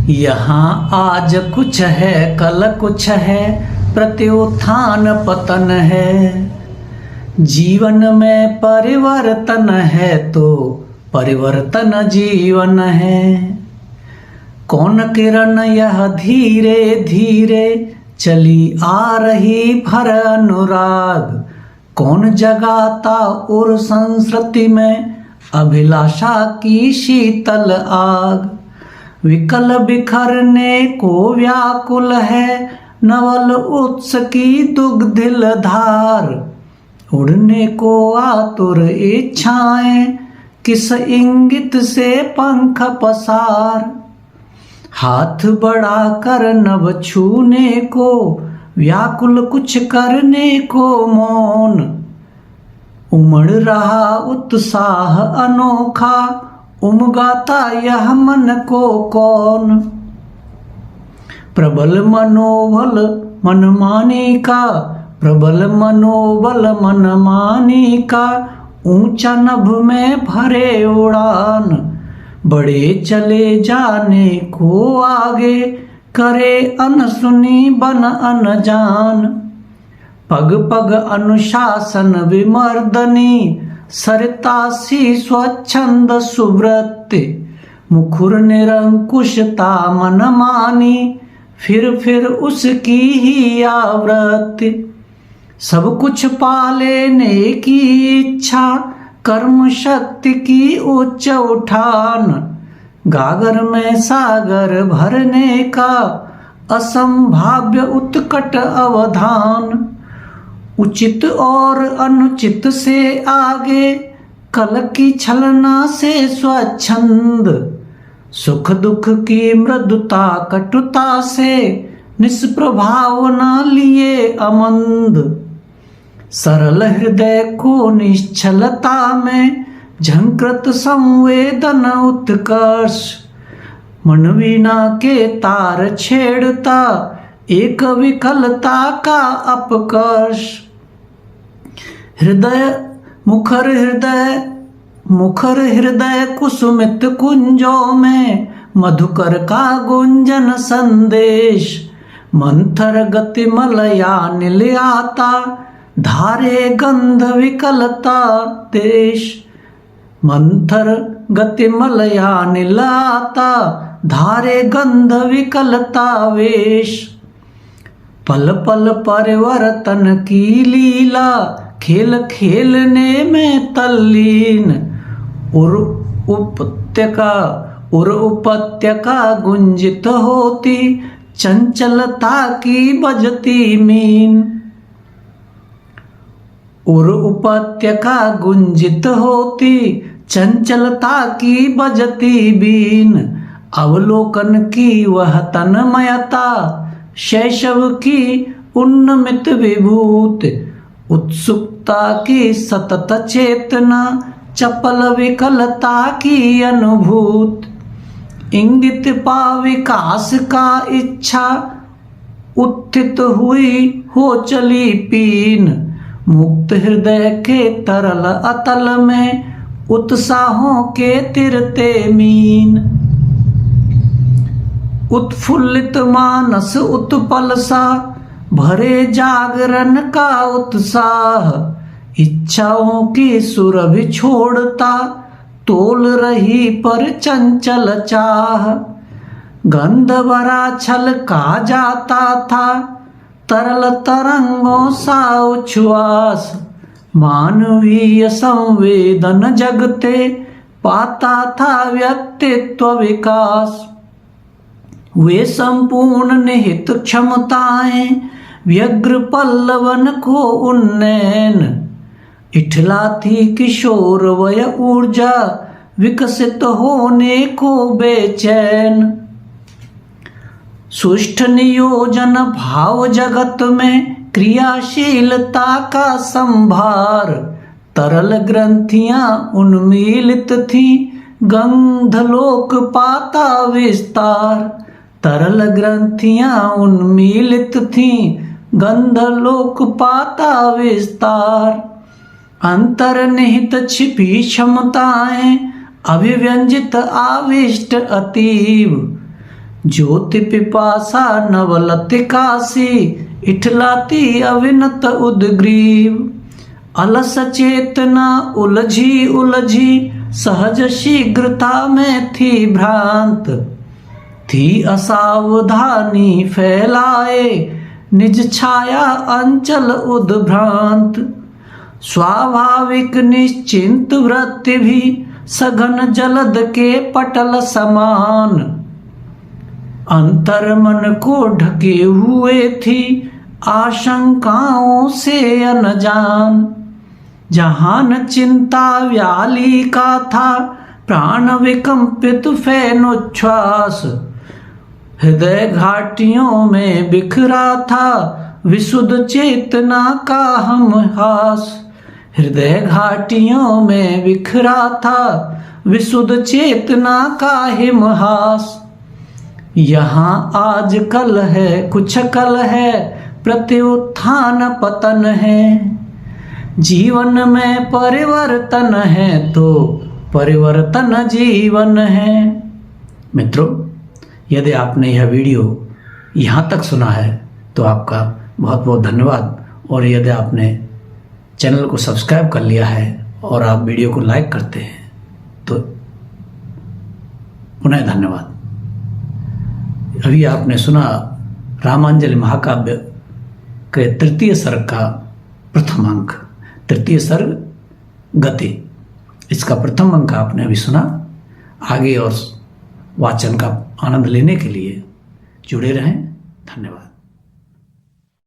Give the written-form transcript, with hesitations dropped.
यहाँ आज कुछ है कल कुछ है, प्रत्युत्थान पतन है। जीवन में परिवर्तन है तो परिवर्तन जीवन है। कौन किरण यह धीरे धीरे चली आ रही भर अनुराग। कौन जगाता उर संस्कृति में अभिलाषा की शीतल आग। विकल बिखरने को व्याकुल है नवल उत्स की दुग्धिल धार। उड़ने को आतुर इच्छाएं किस इंगित से पंख पसार। हाथ बढ़ा कर नभ छूने को व्याकुल कुछ करने को मौन। उमड़ रहा उत्साह अनोखा उमगाता यह मन को कौन। प्रबल मनोबल मनमानी का, प्रबल मनोबल मनमानी का ऊंचा नभ में भरे उड़ान। बढ़े चले जाने को आगे करे अनसुनी बन अनजान। पग पग अनुशासन विमर्दनी सरिता सी स्वच्छंद सुवृत्ति। मुखुर निरंकुशता मनमानी फिर उसकी ही आवृत्ति। सब कुछ पा लेने की इच्छा कर्म शक्ति की उच्च उठान। गागर में सागर भरने का असंभाव्य उत्कट अवधान। उचित और अनुचित से आगे कल की छलना से स्वच्छंद। सुख दुख की मृदुता कटुता से निष्प्रभावना लिए अमंद। सरल हृदय को निश्चलता में झंकृत संवेदन उत्कर्ष। मन वीणा के तार छेड़ता एक विकलता का अपकर्ष। मुखर हृदय कुसुमित कुंजों में मधुकर का गुंजन संदेश। मंथर गति मलया नील आता धारे गंध विकलता देश। मंथर गति मलया नील आता धारे गंध विकलता वेश। पल पल परिवर्तन की लीला खेल खेलने में तल्लीन। उर उपत्यका गुंजित होती चंचलता की बजती मीन। उर उपत्यका गुंजित होती चंचलता की बजती बीन। अवलोकन की वह तन्मयता शैशव की उन्नमित विभूत। उत्सुकता की सतत चेतना चपल विकलता की अनुभूत। इंगित पा विकास का इच्छा उत्थित हुई हो चली पीन। मुक्त हृदय के तरल अतल में उत्साहों के तिरते मीन। उत्फुल्लित मानस उत्पल सा भरे जागरण का उत्साह। इच्छाओं की सुरभि छोड़ता तोल रही पर चंचल चाह। गंध भरा छल का जाता था तरल तरंगों सा उच्छ्वास। मानवीय संवेदन जगते पाता था व्यक्तित्व विकास। वे संपूर्ण निहित क्षमताएं व्यग्र पल्लवन को उन्नयन। इठलाती किशोर वय ऊर्जा विकसित होने को बेचैन। सुष्ठ नियोजन भाव जगत में क्रियाशीलता का संभार। तरल ग्रंथियां उन्मीलित थी गंधलोक पाता विस्तार। तरल ग्रंथियां उन्मीलित थी गंधलोक पाता विस्तार। अंतर्निहित छिपी क्षमताएं अभिव्यंजित आविष्ट अतीव। ज्योति पिपासा नवलति काशी, इठलाती अविनत उद्ग्रीव। अलस चेतना उलझी उलझी, सहज शीघ्रता में थी भ्रांत। थी असावधानी फैलाए, निज छाया अंचल उद्भ्रांत। स्वाभाविक निश्चिंत वृत्ति भी, सघन जलद के पटल समान। अंतर मन को ढके हुए थी, आशंकाओं से अनजान। जहाँ न चिंता व्याली का था, प्राण विकंपित फैनोच्छ्वास। हृदय घाटियों में बिखरा था, विशुद्ध चेतना का हम हास। हृदय घाटियों में बिखरा था, विशुद्ध चेतना का हिमहास। यहाँ आज कल है कुछ कल है, प्रत्युत्थान पतन है। जीवन में परिवर्तन है तो परिवर्तन जीवन है। मित्रों, यदि आपने यह वीडियो यहाँ तक सुना है तो आपका बहुत बहुत धन्यवाद। और यदि आपने चैनल को सब्सक्राइब कर लिया है और आप वीडियो को लाइक करते हैं तो पुनः धन्यवाद। अभी आपने सुना रामांजलि महाकाव्य के तृतीय सर्ग का प्रथम अंक, तृतीय सर्ग गति। इसका प्रथम अंक आपने अभी सुना। आगे और वाचन का आनंद लेने के लिए जुड़े रहें। धन्यवाद।